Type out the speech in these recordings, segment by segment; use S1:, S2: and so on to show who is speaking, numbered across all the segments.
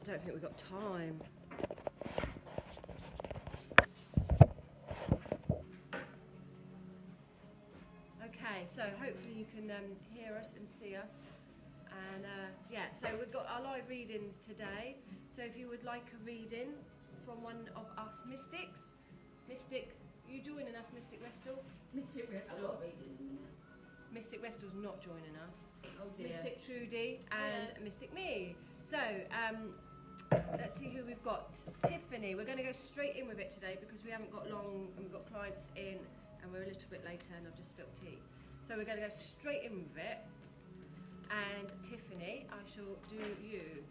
S1: don't think we've got time. Okay, so hopefully you can hear us and see us. And yeah, so we've got our live readings today. So if you would like a reading from one of us mystics, Mystic, you joining us, Mystic Restal?
S2: Mystic Restal.
S1: Mystic Restal's not joining us.
S2: Oh dear.
S1: Mystic Trudy and Mystic me. So let's see who we've got. Tiffany, we're going to go straight in with it today because we haven't got long and we've got clients in and we're a little bit later and I've just spilled tea. So we're going to go straight in with it. And Tiffany, I shall do you.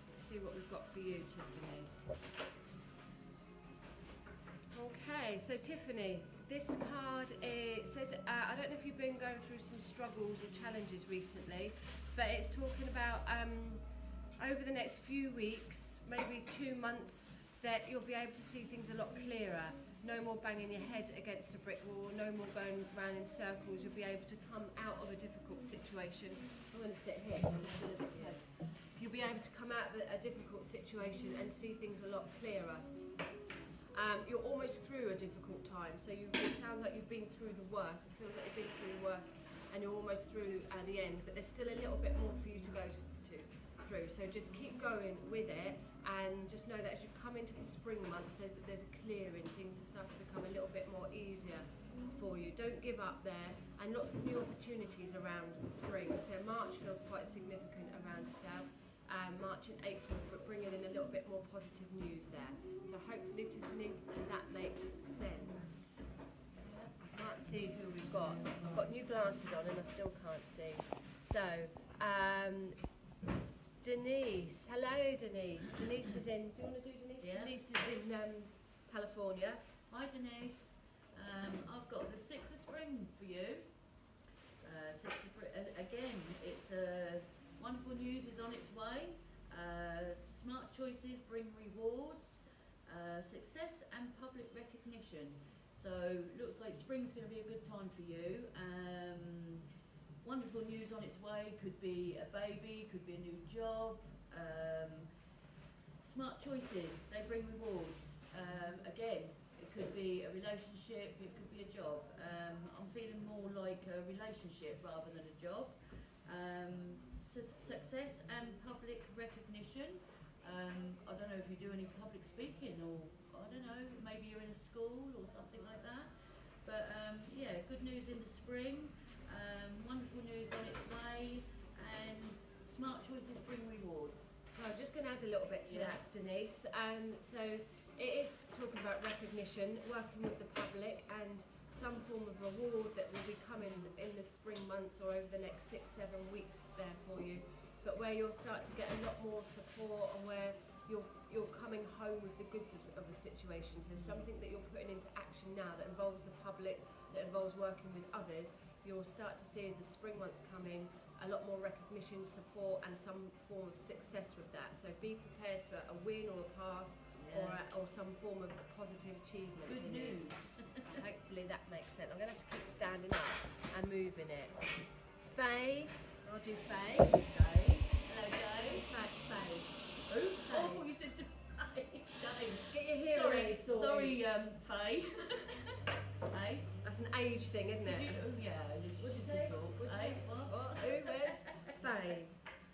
S1: Let's see what we've got for you, Tiffany. Okay, so Tiffany, this card says, I don't know if you've been going through some struggles or challenges recently, but it's talking about over the next few weeks, maybe 2 months, that you'll be able to see things a lot clearer. No more banging your head against a brick wall, no more going round in circles. You'll be able to come out of a difficult situation. I'm going to sit here. You'll be able to come out of a difficult situation and see things a lot clearer. You're almost through a difficult time, so it sounds like you've been through the worst. It feels like you've been through the worst and you're almost through the end, but there's still a little bit more for you to go through. So just keep going with it and just know that as you come into the spring months, there's a clearing. Things will start to become a little bit more easier for you. Don't give up there, and lots of new opportunities around spring. So March feels quite significant around yourself. March and April, but bringing in a little bit more positive news there. So hopefully, Tiffany, that makes sense. I can't see who we've got. I've got new glasses on and I still can't see. So, Denise. Hello, Denise. Denise is in. Do you want to do Denise?
S2: Yeah.
S1: Denise is in California.
S2: Hi Denise. I've got the 6th of spring for you. Again, it's wonderful news is on its way. Smart choices bring rewards, success and public recognition. So looks like spring's going to be a good time for you. Wonderful news on its way. Could be a baby, could be a new job. Smart choices, they bring rewards. Again, it could be a relationship, it could be a job. I'm feeling more like a relationship rather than a job. Success and public recognition. I don't know if you do any public speaking, or I don't know, maybe you're in a school or something like that. But yeah, good news in the spring. Wonderful news on its way, and smart choices bring rewards.
S1: So I'm just going to add a little bit to that, Denise. So it is talking about recognition, working with the public, and some form of reward that will be coming in the spring months or over the next 6-7 weeks there for you. But where you'll start to get a lot more support, and where you're coming home with the goods of a situation. So something that you're putting into action now that involves the public, that involves working with others, you'll start to see as the spring months come in, a lot more recognition, support, and some form of success with that. So be prepared for a win or a pass, or some form of positive achievement.
S2: Good news.
S1: Hopefully that makes sense. I'm going to have to keep standing up and moving it. Faye, I'll do Faye.
S2: Dave. Hello Dave.
S1: Faye.
S2: Who? Oh, I thought you said to Dave.
S1: Get your hearing aids sorted.
S2: Sorry, Faye. Hey.
S1: That's an age thing, isn't it?
S2: What did you say? What?
S1: Who went? Faye.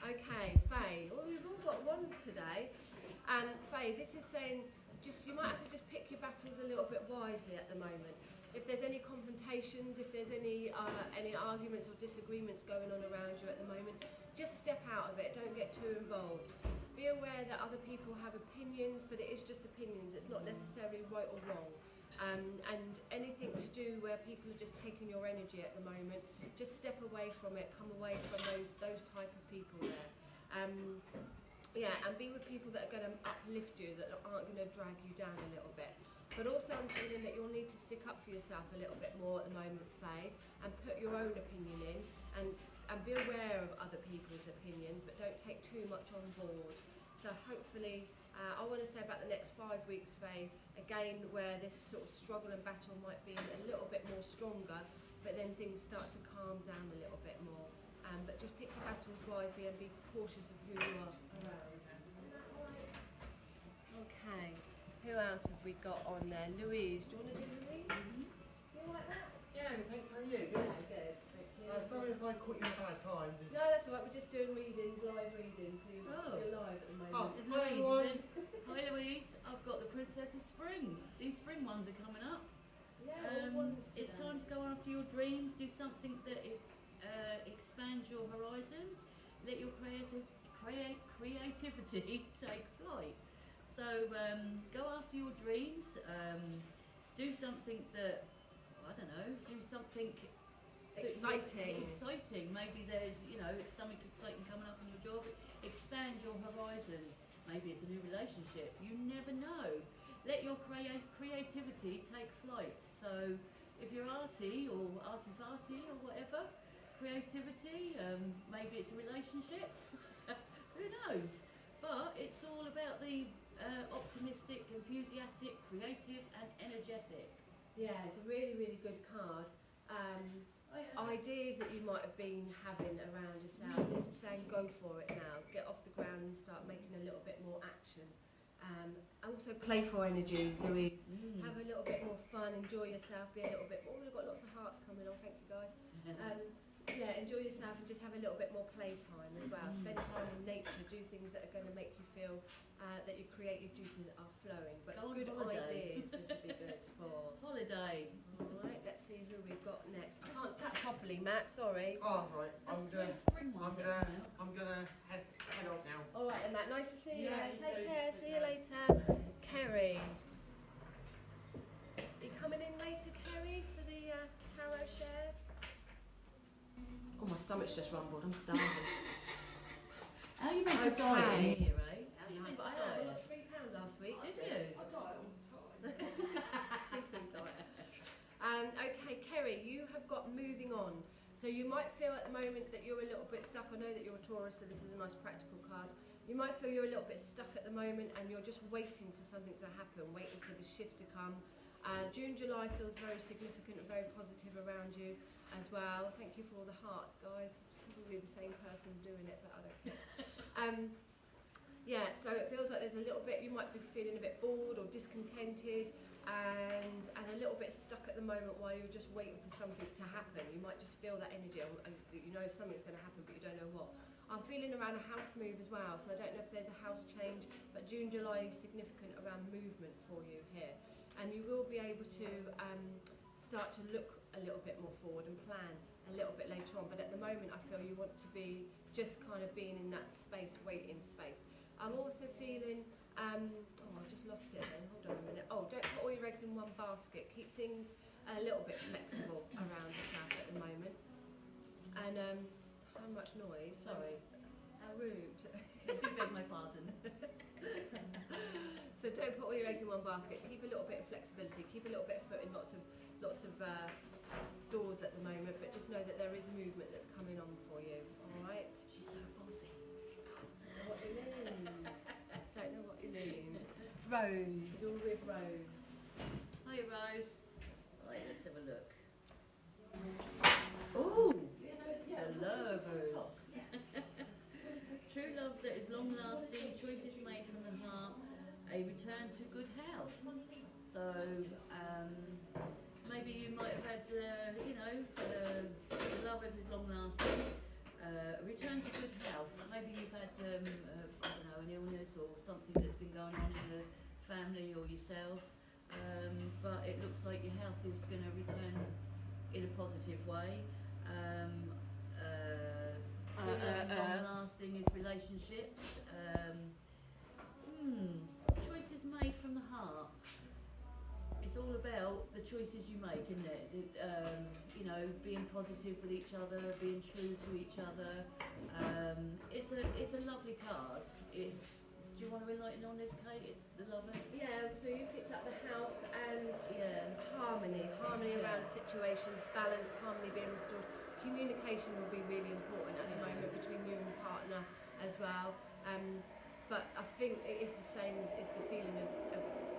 S1: Okay, Faye. Well, we've all got ones today. And Faye, this is saying you might have to just pick your battles a little bit wisely at the moment. If there's any confrontations, if there's any arguments or disagreements going on around you at the moment, just step out of it. Don't get too involved. Be aware that other people have opinions, but it is just opinions. It's not necessarily right or wrong. And anything to do where people are just taking your energy at the moment, just step away from it. Come away from those type of people there. Yeah, and be with people that are going to uplift you, that aren't going to drag you down a little bit. But also I'm feeling that you'll need to stick up for yourself a little bit more at the moment, Faye, and put your own opinion in, and be aware of other people's opinions, but don't take too much on board. So hopefully, I want to say about the next 5 weeks, Faye, again, where this sort of struggle and battle might be a little bit more stronger, but then things start to calm down a little bit more. But just pick your battles wisely and be cautious of who you are around. Okay. Who else have we got on there? Louise. Do you want to do Louise? You like that?
S3: Yeah, thanks. How are you?
S1: Yeah,
S3: Good.
S1: good. Thank you.
S3: Sorry if I caught you at a bad time. Just...
S1: No, that's all right. We're just doing readings, live readings. So
S2: Oh.
S1: you're live at the moment.
S3: Oh.
S2: It's
S3: Hi,
S2: Louise,
S3: everyone.
S2: is it? Hi Louise, I've got the Princess of Spring. These spring ones are coming up.
S1: Yeah, all ones
S2: It's
S1: today.
S2: time to go after your dreams, do something that expands your horizons, let your creativity take flight. So go after your dreams, do something that, I don't know, do something
S1: Exciting.
S2: exciting. Maybe there's, it's something exciting coming up in your job. Expand your horizons. Maybe it's a new relationship. You never know. Let your creativity take flight. So if you're arty or arty-farty or whatever, creativity, maybe it's a relationship. Who knows? But it's all about the optimistic, enthusiastic, creative and energetic.
S1: Yeah, it's a really, really good card. Ideas that you might have been having around yourself. This is saying go for it now. Get off the ground and start making a little bit more action. Also playful energy, Louise. Have a little bit more fun, enjoy yourself, be a little bit more. Oh, we've got lots of hearts coming on, thank you guys. Yeah, enjoy yourself and just have a little bit more playtime as well. Spend time in nature, do things that are going to make you feel that your creative juices are flowing. But
S2: Go on
S1: good
S2: holiday.
S1: ideas, this would be good for.
S2: Holiday.
S1: Alright, let's see who we've got next. I can't tap properly, Matt, sorry.
S3: Oh, that's right.
S2: That's three spring ones that come out.
S3: I'm gonna head off now.
S1: Alright then, Matt, nice to see you.
S3: Yeah, you
S1: Take
S3: too.
S1: care, see you later. Kerry. Are you coming in later, Kerry, for the tarot share? Oh, my stomach's just rumbled, I'm starving.
S2: How are you meant to
S1: Okay.
S2: diet in here, eh? How are you
S1: Yeah,
S2: meant
S1: but
S2: to
S1: I
S2: diet?
S1: lost £3 last week.
S2: Did you?
S3: I diet all the time.
S1: Seafood diet. Okay, Kerry, you have got moving on. So you might feel at the moment that you're a little bit stuck. I know that you're a Taurus, so this is a nice practical card. You might feel you're a little bit stuck at the moment and you're just waiting for something to happen, waiting for the shift to come. June, July feels very significant and very positive around you as well. Thank you for all the hearts, guys. Probably the same person doing it, but I don't care. Yeah, so it feels like there's a little bit, you might be feeling a bit bored or discontented and a little bit stuck at the moment while you're just waiting for something to happen. You might just feel that energy, and you know something's going to happen, but you don't know what. I'm feeling around a house move as well, so I don't know if there's a house change, but June, July is significant around movement for you here. And you will be able to start to look a little bit more forward and plan a little bit later on, but at the moment I feel you want to be just kind of being in that space, waiting space. I'm also feeling, oh, I just lost it then, hold on a minute. Oh, don't put all your eggs in one basket. Keep things a little bit flexible around yourself at the moment. And so much noise, sorry. How rude.
S2: I do beg my pardon.
S1: So don't put all your eggs in one basket. Keep a little bit of flexibility. Keep a little bit of foot in lots of doors at the moment, but just know that there is movement that's coming on for you. All right.
S2: She's so bossy.
S1: What do you mean? Don't know what you mean. Rose. You're with Rose.
S2: Hi Rose. Right, let's have a look. Ooh, the lovers. True love that is long lasting, choices made from the heart, a return to good health. So maybe you might have had, the lovers is long lasting, return to good health. Maybe you've had, I don't know, an illness or something that's been going on in the family or yourself, but it looks like your health is going to return in a positive way. Long lasting is relationships. Choices made from the heart. It's all about the choices you make, isn't it? Being positive with each other, being true to each other. It's a lovely card. Do you want to enlighten on this, Kate? It's the lovers.
S1: Yeah, so you picked up the health and
S2: Yeah.
S1: harmony around situations, balance, harmony being restored. Communication will be really important at the moment between you and your partner as well. But I think it is the same as the feeling of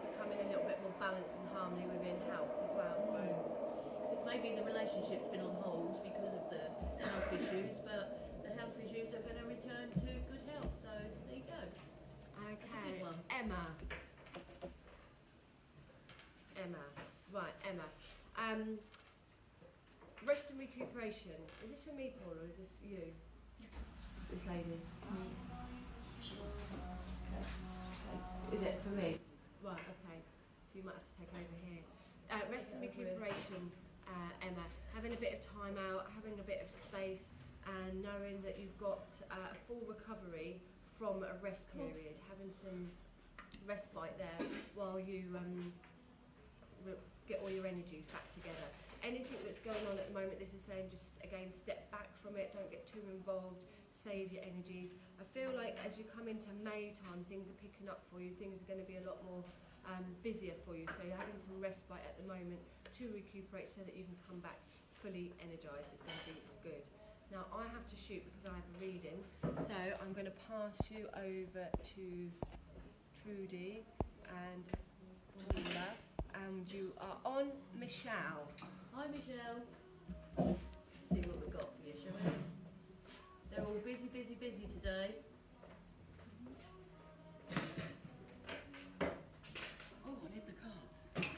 S1: becoming a little bit more balanced and harmony within health as well.
S2: Maybe the relationship's been on hold because of the health issues, but the health issues are going to return to good health. So there you go.
S1: Okay,
S2: good one.
S1: Emma. Rest and recuperation. Is this for me, Paul, or is this for you? This lady. Is it for me? Right, okay. So you might have to take over here. Rest and recuperation, Emma. Having a bit of time out, having a bit of space, and knowing that you've got a full recovery from a rest period. Having some respite there while you get all your energies back together. Anything that's going on at the moment, this is saying just again step back from it, don't get too involved, save your energies. I feel like as you come into May time, things are picking up for you, things are going to be a lot more busier for you, so you're having some respite at the moment to recuperate so that you can come back fully energised. It's going to be good. Now I have to shoot because I have a reading, so I'm going to pass you over to Trudy and Paula, and you are on Michelle.
S2: Hi Michelle. See what we've got for you, shall we? They're all busy, busy, busy today.
S3: Oh, I need the cards.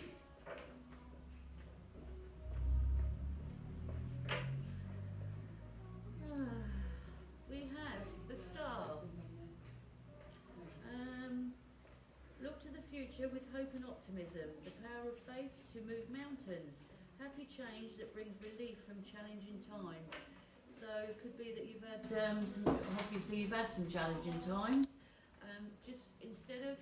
S2: We have the star. Look to the future with hope and optimism. The power of faith to move mountains. Happy change that brings relief from challenging times. So it could be that you've had obviously you've had some challenging times. Just instead of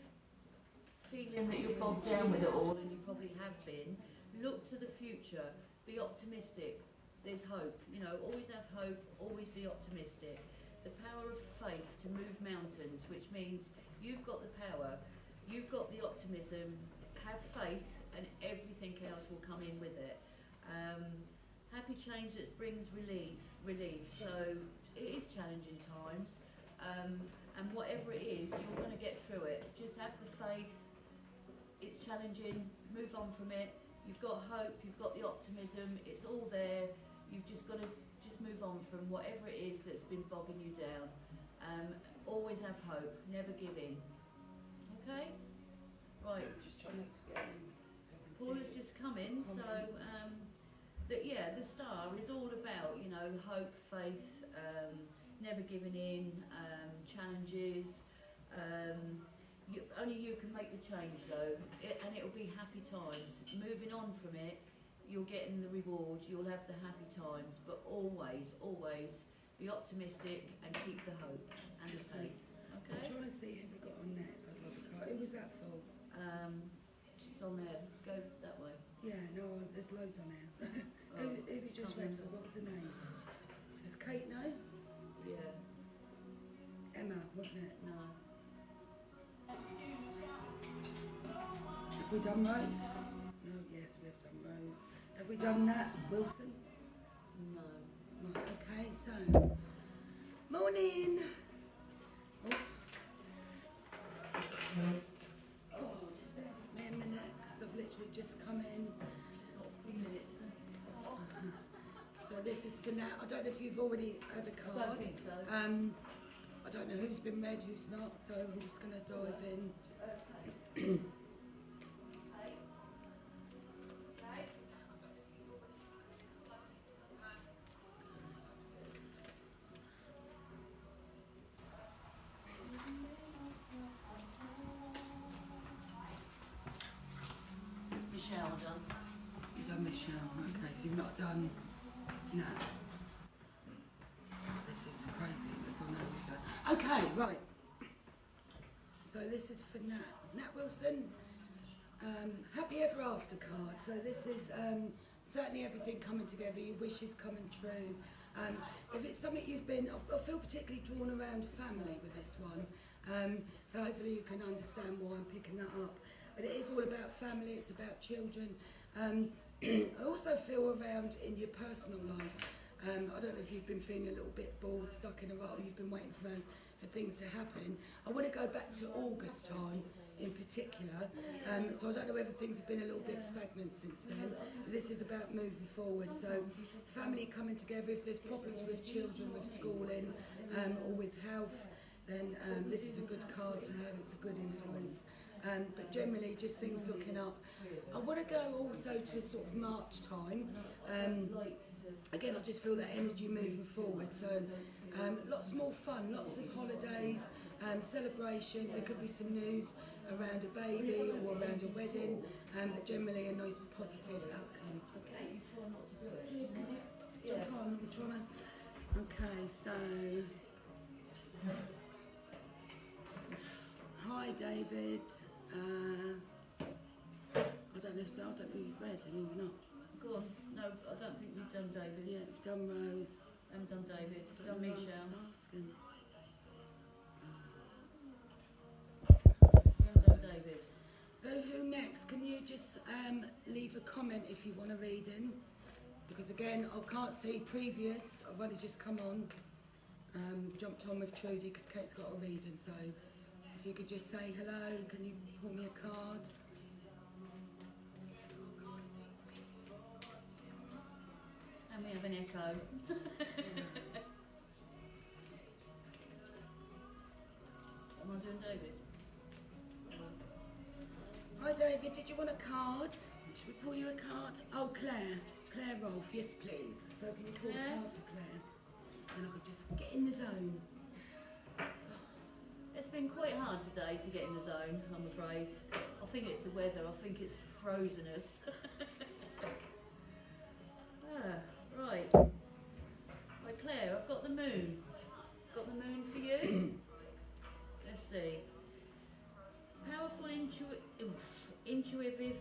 S2: feeling that you're bogged down with it all, and you probably have been, look to the future. Be optimistic. There's hope. You know, always have hope. Always be optimistic. The power of faith to move mountains, which means you've got the power, you've got the optimism. Have faith, and everything else will come in with it. Happy change that brings relief. So it is challenging times, and whatever it is, you're going to get through it. Just have the faith. It's challenging. Move on from it. You've got hope. You've got the optimism. It's all there. You've just got to just move on from whatever it is that's been bogging you down. Always have hope. Never give in. Okay. Right.
S3: Just trying to get in.
S2: Paula's just come in, so the star is all about, you know, hope, faith, never giving in, challenges. Only you can make the change though, and it'll be happy times. Moving on from it, you're getting the reward, you'll have the happy times, but always, always be optimistic and keep the hope and the faith.
S4: I'm
S2: Okay?
S4: trying to see who we got on next. I'd love a card. Who was that for?
S2: She's on there. Go that way.
S4: Yeah, no, there's loads on there.
S2: Oh,
S4: who have you just
S2: can't
S4: read for?
S2: remember.
S4: What was the name? Does Kate know?
S2: Yeah.
S4: Emma, wasn't it?
S2: No.
S4: Have we done Rose? No, yes, we've done Rose. Have we done that? Wilson?
S2: No.
S4: Right, okay, so. Morning! Oh, just bear with me a minute, because I've literally just come in. So this is for now. I don't know if you've already had a card.
S2: I don't think so.
S4: I don't know who's been read, who's not, so I'm just going to dive in.
S2: Michelle done.
S4: You've done Michelle, okay, so you've not done Nat. This is crazy, that's all Nat who's done. Okay, right. So this is for Nat. Nat Wilson, happy ever after card. So this is certainly everything coming together, your wishes coming true. If it's something you've been, I feel particularly drawn around family with this one. So hopefully you can understand why I'm picking that up. But it is all about family, it's about children. I also feel around in your personal life. I don't know if you've been feeling a little bit bored, stuck in a rut, or you've been waiting for things to happen. I want to go back to August time in particular. So I don't know whether things have been a little bit stagnant since then. This is about moving forward. So family coming together, if there's problems with children, with schooling, or with health, then this is a good card to have. It's a good influence. but generally just things looking up. I want to go also to sort of March time. Again, I just feel that energy moving forward. So lots more fun, lots of holidays, celebrations. There could be some news around a baby or around a wedding, but generally a nice positive outcome. Okay. Jump on, I'm trying to. Okay, so. Hi, David. I don't know if you've read any or not.
S2: Go on. No, I don't think you've done David.
S4: Yeah, you've done Rose.
S2: I haven't done David.
S4: I
S2: Done
S4: don't know what
S2: Michelle.
S4: I was asking.
S2: You haven't done David.
S4: So who next? Can you just leave a comment if you want a reading? Because again, I can't see previous. I've only just come on. Jumped on with Trudy because Kate's got a reading. So if you could just say hello, can you pull me a card?
S2: And we have an echo. Am I doing David?
S4: Hi David, did you want a card? Should we pull you a card? Oh, Claire. Claire Rolfe, yes please. So can you pull a
S2: Claire?
S4: card for Claire? And I could just get in the zone.
S2: It's been quite hard today to get in the zone, I'm afraid. I think it's the weather, I think it's frozen us. Right. Right, Claire, I've got the moon. Got the moon for you? Let's see. Powerful, intuitive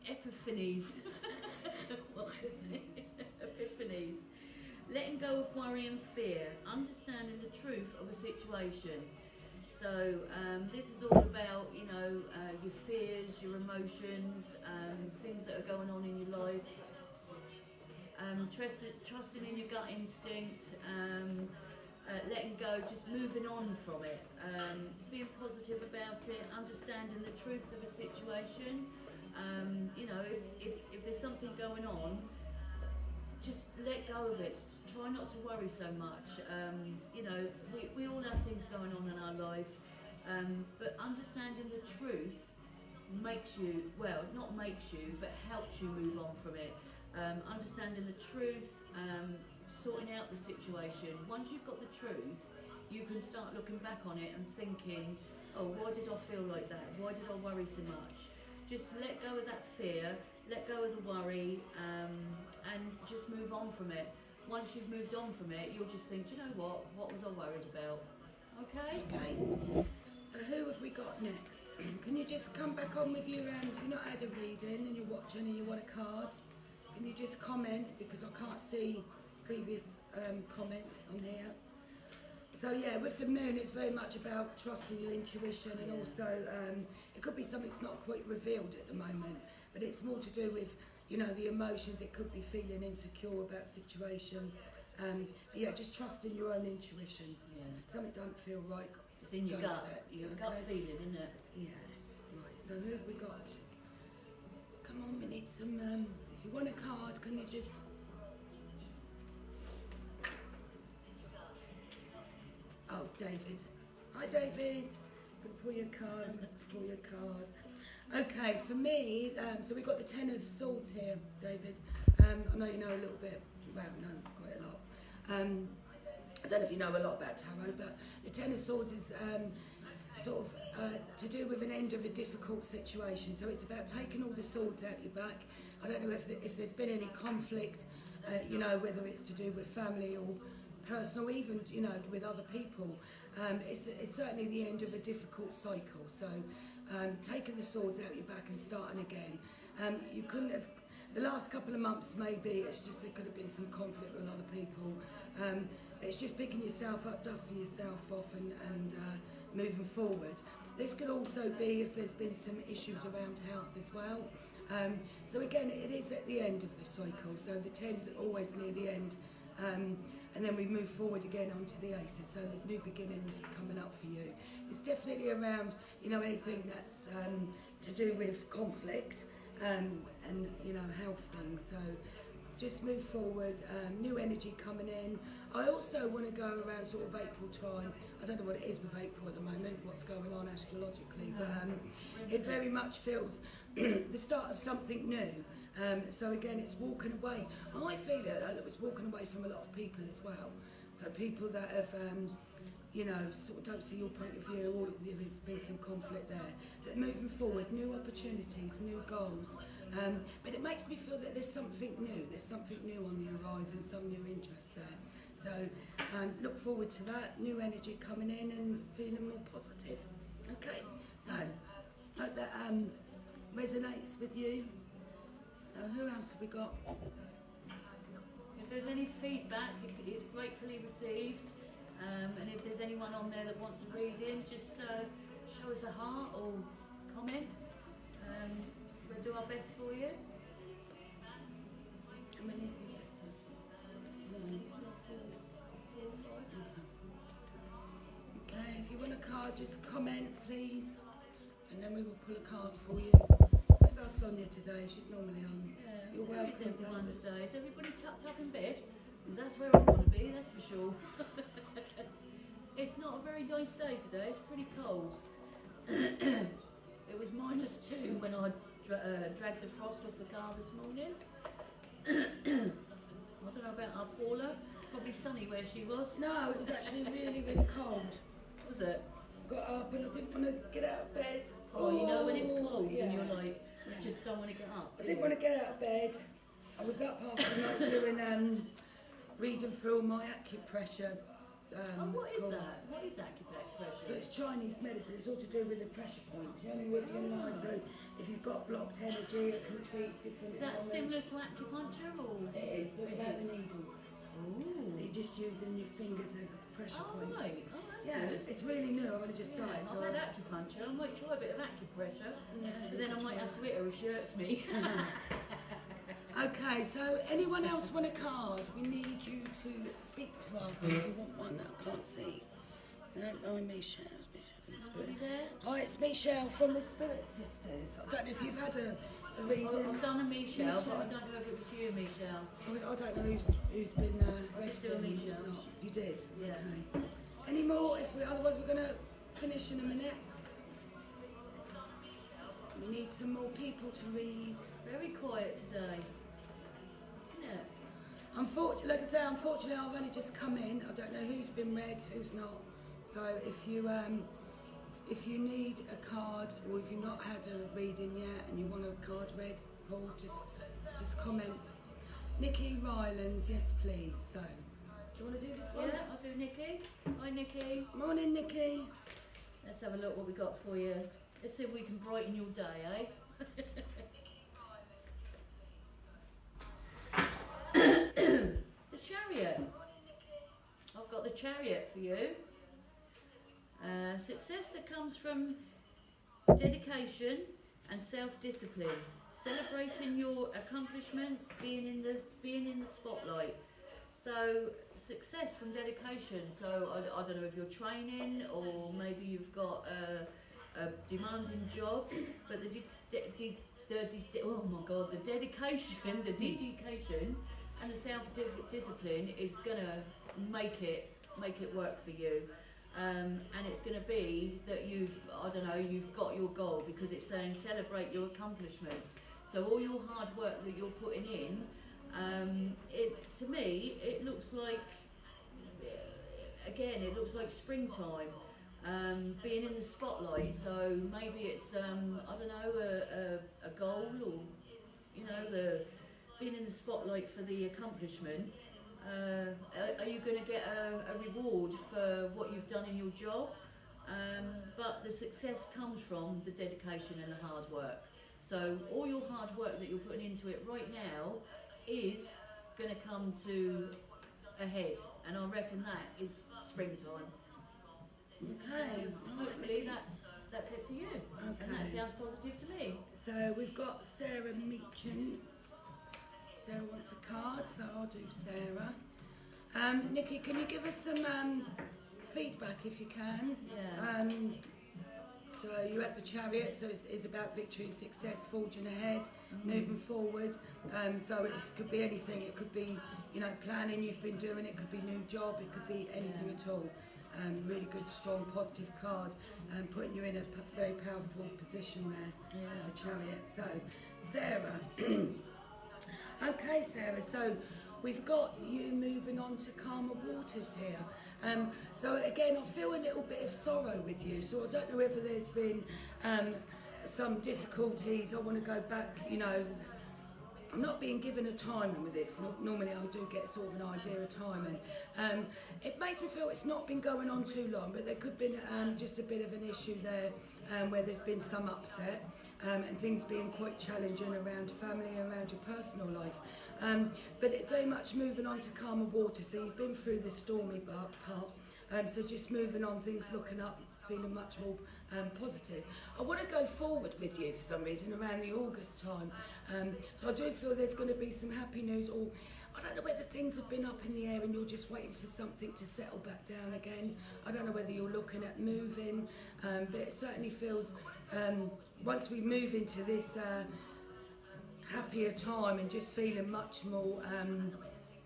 S2: epiphanies. What is it? Epiphanies. Letting go of worry and fear. Understanding the truth of a situation. So this is all about, you know, your fears, your emotions, things that are going on in your life. Trusting in your gut instinct. Letting go, just moving on from it, being positive about it, understanding the truth of a situation. You know, if there's something going on, just let go of it. Try not to worry so much. You know, we all have things going on in our life, but understanding the truth makes you, well, not makes you, but helps you move on from it. Understanding the truth, sorting out the situation. Once you've got the truth, you can start looking back on it and thinking, oh, why did I feel like that? Why did I worry so much? Just let go of that fear, let go of the worry, and just move on from it. Once you've moved on from it, you'll just think, do you know what was I worried about? Okay?
S4: Okay. So who have we got next? Can you just come back on with your, if you've not had a reading and you're watching and you want a card, can you just comment, because I can't see previous comments on here. So yeah, with the moon, it's very much about trusting your intuition, and also it could be something that's not quite revealed at the moment, but it's more to do with, you know, the emotions. It could be feeling insecure about situations. Yeah, just trusting your own intuition.
S2: Yeah.
S4: If something don't feel right,
S2: It's in your
S4: go
S2: gut,
S4: with it,
S2: your
S4: okay?
S2: gut feeling, isn't it?
S4: Yeah. Right. So who have we got? Come on, we need some. If you want a card, can you just? Oh, David. Hi, David. Pull your card. Pull your card. Okay, for me, so we've got the Ten of Swords here, David. I know you know a little bit. Well, no, quite a lot. I don't know if you know a lot about tarot, but the Ten of Swords is sort of to do with an end of a difficult situation. So it's about taking all the swords out your back. I don't know if there's been any conflict, you know, whether it's to do with family or personal, even, you know, with other people. It's certainly the end of a difficult cycle. So taking the swords out your back and starting again. You couldn't have, the last couple of months maybe, it's just there could have been some conflict with other people. It's just picking yourself up, dusting yourself off and moving forward. This could also be if there's been some issues around health as well. So again, it is at the end of the cycle, so the 10's always near the end. And then we move forward again onto the aces, so there's new beginnings coming up for you. It's definitely around, you know, anything that's to do with conflict and, you know, health things. So just move forward, new energy coming in. I also want to go around sort of April time. I don't know what it is with April at the moment, what's going on astrologically, but it very much feels the start of something new. So again, it's walking away. I feel it, it's walking away from a lot of people as well. So people that have, sort of don't see your point of view, or there's been some conflict there. But moving forward, new opportunities, new goals. But it makes me feel that there's something new on the horizon, some new interest there. So look forward to that, new energy coming in and feeling more positive. Okay, so hope that resonates with you. So who else have we got?
S2: If there's any feedback, it's gratefully received. And if there's anyone on there that wants to read in, just show us a heart or comment. We'll do our best for you.
S4: How many? Okay, if you want a card, just comment, please, and then we will pull a card for you. Where's our Sonia today? She's normally on.
S2: Yeah.
S4: You're
S2: Where is
S4: welcome,
S2: everyone
S4: David.
S2: today? Is everybody tucked up in bed? Because that's where I want to be, that's for sure. It's not a very nice day today, it's pretty cold. It was -2 when I dragged the frost off the car this morning. I don't know about our Paula, probably sunny where she was.
S4: No, it was actually really, really cold.
S2: Was it?
S4: Got up and I didn't want to get out of bed.
S2: Oh, you know when it's cold
S4: yeah.
S2: and you're like, you just don't want to get up.
S4: I didn't want to get out of bed. I was up half the night doing, reading through my acupressure.
S2: And what is
S4: course.
S2: that? What is acupressure?
S4: So it's Chinese medicine. It's all to do with the pressure points. You only read your line. So if you've got blocked energy, it can treat different.
S2: Is that
S4: elements.
S2: similar to acupuncture or?
S4: It is, but
S2: It
S4: without
S2: is.
S4: the needles. So
S2: Ooh.
S4: you're just using your fingers as a pressure
S2: Oh,
S4: point.
S2: right. Oh, that's
S4: Yeah,
S2: good.
S4: it's really new. I've only just started.
S2: Yeah,
S4: So
S2: I've had acupuncture. I might try a bit of acupressure,
S4: yeah,
S2: but then I might have to hit her if she hurts me.
S4: Okay, so anyone else want a card? We need you to speak to us if you want one. I can't see. No, I'm Michelle. From the Spirit.
S2: Anybody there?
S4: Hi, it's Michelle from the Spirit Sisters. I don't know if you've had a reading.
S2: I've done a Michelle, but I don't know if it was you, Michelle.
S4: I don't know who's been read
S2: just do a
S4: for and who's
S2: Michelle.
S4: not. You did?
S2: Yeah.
S4: Okay. Any more? Otherwise we're going to finish in a minute. We need some more people to read.
S2: Very quiet today. Yeah.
S4: Unfortunately, like I say, unfortunately I've only just come in. I don't know who's been read, who's not. So if you need a card or if you've not had a reading yet and you want a card read, Paul, just comment. Nikki Rylands, yes please. So, do you want to do this one?
S2: Yeah, I'll do Nikki. Hi, Nikki.
S4: Morning, Nikki.
S2: Let's have a look what we got for you. Let's see if we can brighten your day, eh? The Chariot. I've got the Chariot for you. Success that comes from dedication and self-discipline. Celebrating your accomplishments, being in the spotlight. So success from dedication. So I don't know if you're training or maybe you've got a demanding job, but the dedication and the self-discipline is gonna make it work for you. And it's going to be that you've got your goal, because it's saying celebrate your accomplishments. So all your hard work that you're putting in, to me, it looks like, again, it looks like springtime, being in the spotlight. So maybe it's, a goal, or, being in the spotlight for the accomplishment. Are you going to get a reward for what you've done in your job? But the success comes from the dedication and the hard work. So all your hard work that you're putting into it right now is going to come to a head, and I reckon that is springtime.
S4: Okay.
S2: Hopefully that's it for you. And that
S4: Okay.
S2: sounds positive to me.
S4: So we've got Sarah Meacham. Sarah wants a card, so I'll do Sarah. Nikki, can you give us some feedback if you can?
S2: Yeah.
S4: So you're at the Chariot, so it's about victory and success, forging ahead, moving forward. So it could be anything. It could be, you know, planning you've been doing. It could be new job. It could be anything at all. Really good, strong, positive card, putting you in a very powerful position there, the Chariot. So, Sarah. Okay, Sarah. So we've got you moving on to calmer waters here. So again, I feel a little bit of sorrow with you. So I don't know whether there's been some difficulties. I want to go back, you know, I'm not being given a timing with this. Normally I do get sort of an idea of timing. It makes me feel it's not been going on too long, but there could have been just a bit of an issue there where there's been some upset and things being quite challenging around family and around your personal life. But it's very much moving on to calmer water. So you've been through the stormy part. So just moving on, things looking up, feeling much more positive. I want to go forward with you for some reason around the August time. So I do feel there's going to be some happy news, or I don't know whether things have been up in the air and you're just waiting for something to settle back down again. I don't know whether you're looking at moving, but it certainly feels once we move into this happier time and just feeling much more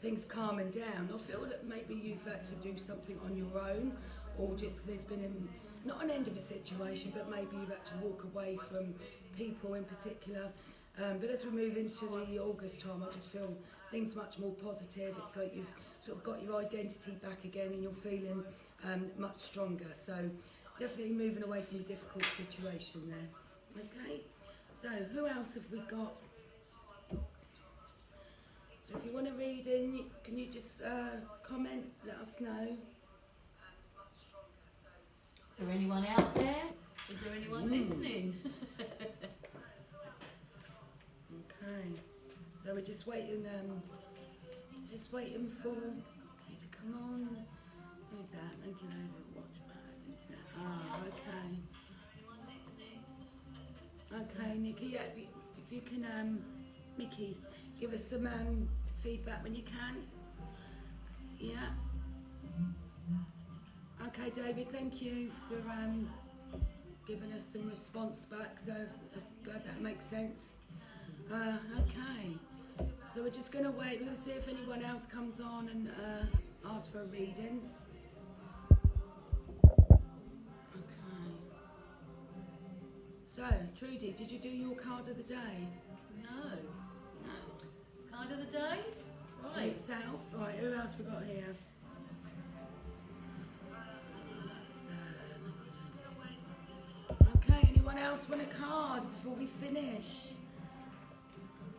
S4: things calming down, I feel that maybe you've had to do something on your own, or just there's been not an end of a situation, but maybe you've had to walk away from people in particular. But as we move into the August time, I just feel things much more positive. It's like you've sort of got your identity back again and you're feeling much stronger. So definitely moving away from a difficult situation there. Okay, so who else have we got? So if you want to read in, can you just comment, let us know.
S2: Is there anyone out there? Is there anyone listening?
S4: Okay, so we're just waiting for you to come on. Who's that? Regulated watch internet. Ah, okay. Okay, Nikki, yeah, if you can, Mickey, give us some feedback when you can. Yeah. Okay, David, thank you for giving us some response back, so I'm glad that makes sense. Okay, so we're just going to wait. We're going to see if anyone else comes on and asks for a reading. Okay. So, Trudy, did you do your card of the day?
S2: No.
S4: No.
S2: Card of the day?
S4: For
S2: Right.
S4: yourself? Right, who else we got here? Okay, anyone else want a card before we finish?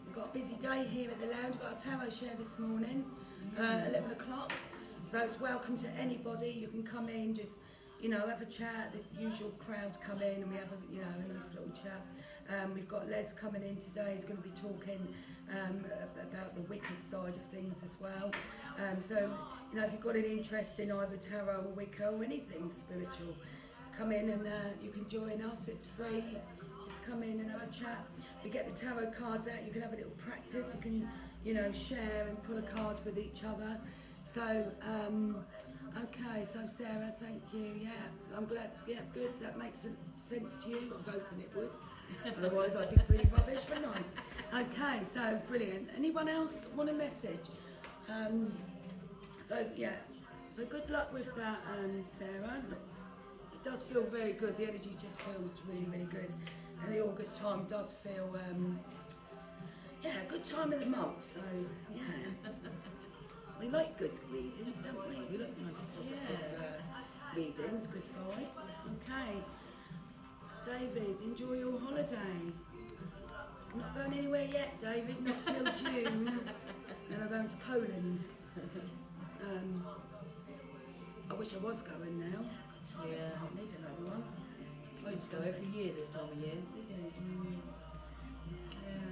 S4: We've got a busy day here at the lounge. We've got a tarot share this morning, 11 o'clock. So it's welcome to anybody. You can come in, just, you know, have a chat. The usual crowd come in and we have a, you know, a nice little chat. We've got Les coming in today. He's going to be talking about the Wicca side of things as well. So, you know, if you've got an interest in either tarot or Wicca or anything spiritual, come in and you can join us. It's free. Just come in and have a chat. We get the tarot cards out. You can have a little practice. You can, you know, share and pull a card with each other. So, okay. So Sarah, thank you. Yeah, I'm glad. Yeah, good. That makes sense to you. I was hoping it would. Otherwise, I'd be pretty rubbish, wouldn't I? Okay. So brilliant. Anyone else want a message? So yeah. So good luck with that, Sarah. It does feel very good. The energy just feels really, really good. And the August time does feel, yeah, a good time of the month. So, yeah. We like good readings, don't we? We like nice positive readings, good vibes. Okay. David, enjoy your holiday. Not going anywhere yet, David, not till June. Then I'm going to Poland. I wish I was going now.
S2: Yeah.
S4: I need another one.
S2: I used to go every year this time of year.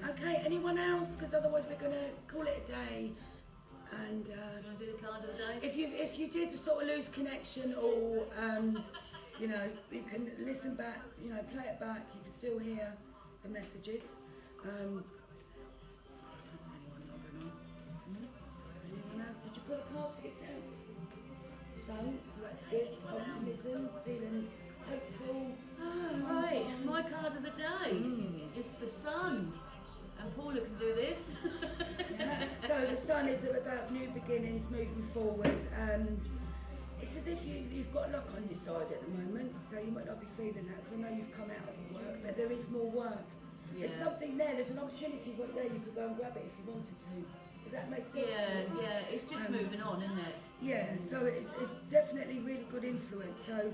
S2: Yeah.
S4: Okay, anyone else? Because otherwise we're going to call it a day. And
S2: Do you want to do the card of the day?
S4: if you did sort of lose connection, or you know, you can listen back, you know, play it back. You can still hear the messages. I can't see anyone logging on. Anyone else? Did you put a card for yourself? So that's good. Optimism, feeling hopeful,
S2: Right, my card of the day is the sun. And Paula can do this.
S4: Yeah. So the sun is about new beginnings, moving forward. It's as if you've got luck on your side at the moment, so you might not be feeling that, because I know you've come out of work, but there is more work. There's
S2: Yeah.
S4: something there, there's an opportunity right there, you could go and grab it if you wanted to. Does that make sense to
S2: Yeah,
S4: you?
S2: yeah, it's just moving on, isn't it?
S4: Yeah, so it's definitely really good influence. So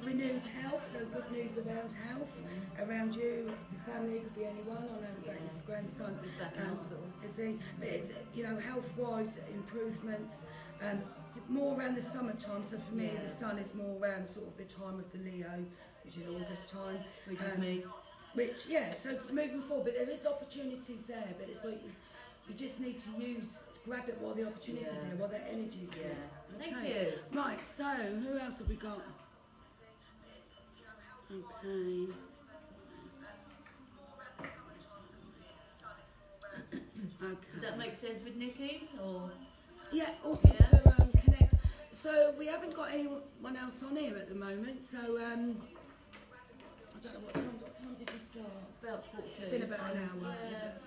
S4: renewed health, so good news around health, around you, your family, could be anyone. I know about his grandson.
S2: He's back in hospital.
S4: Is he? But it's, you know, health-wise improvements. More around the summertime. So for me,
S2: Yeah.
S4: the sun is more around sort of the time of the Leo, which is August time.
S2: Which is me.
S4: Which, yeah, so moving forward, but there is opportunities there, but it's like you just need to grab it while the opportunity's
S2: Yeah.
S4: there, while that energy's
S2: Yeah.
S4: there.
S2: Thank
S4: Okay.
S2: you.
S4: Right, so who else have we got? Okay. Okay.
S2: Did that make sense with Nikki? Or
S4: Yeah, also
S2: Yeah.
S4: for Connect. So we haven't got anyone else on here at the moment, so I don't know what time did you start?
S2: about quarter two.
S4: It's been about an hour, is
S2: Yeah.
S4: it?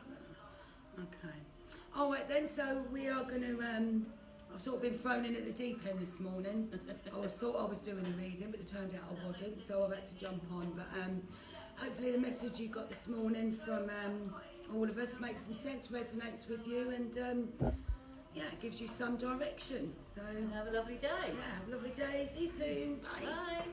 S4: Okay. All right then, so we are going to, I've sort of been thrown in at the deep end this morning. I thought I was doing a reading, but it turned out I wasn't, so I've had to jump on. But hopefully the message you got this morning from all of us makes some sense, resonates with you, and yeah, it gives you some direction. So
S2: Have a lovely day.
S4: yeah, have a lovely day. See you soon. Bye.
S2: Bye.